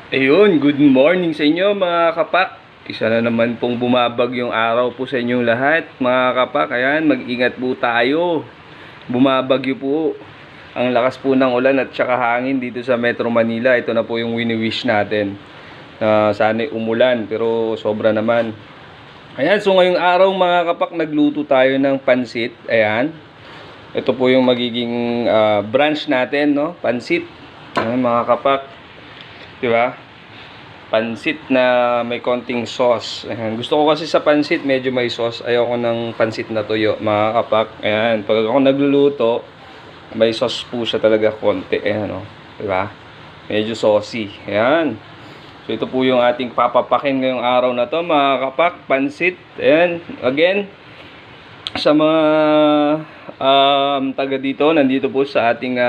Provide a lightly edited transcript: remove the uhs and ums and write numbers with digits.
Ayun, good morning sa inyo mga kapak. Isa na naman pong bumabagyong araw po sa inyong lahat mga kapak. Ayan, mag-ingat po tayo. Bumabagyo po. Ang lakas po ng ulan at saka hangin dito sa Metro Manila. Ito na po yung wini-wish natin. Na sana'y umulan pero sobra naman. Ayan, so ngayong araw mga kapak nagluto tayo ng pansit. Ayan. Ito po yung magiging branch natin, no? Pansit. Ayan mga kapak. Diba? Pansit na may konting sauce. Ayan. Gusto ko kasi sa pansit medyo may sauce. Ayoko ng pansit na tuyo, mga kapak. Ayan. Pag ako nagluluto, may sauce po siya talaga konti. Ayan, oh. Diba? Medyo saucy. Ayan. So, ito po yung ating papapakin ngayong araw na to, mga kapak. Pansit. Ayan. Again, sa mga taga dito, nandito po sa ating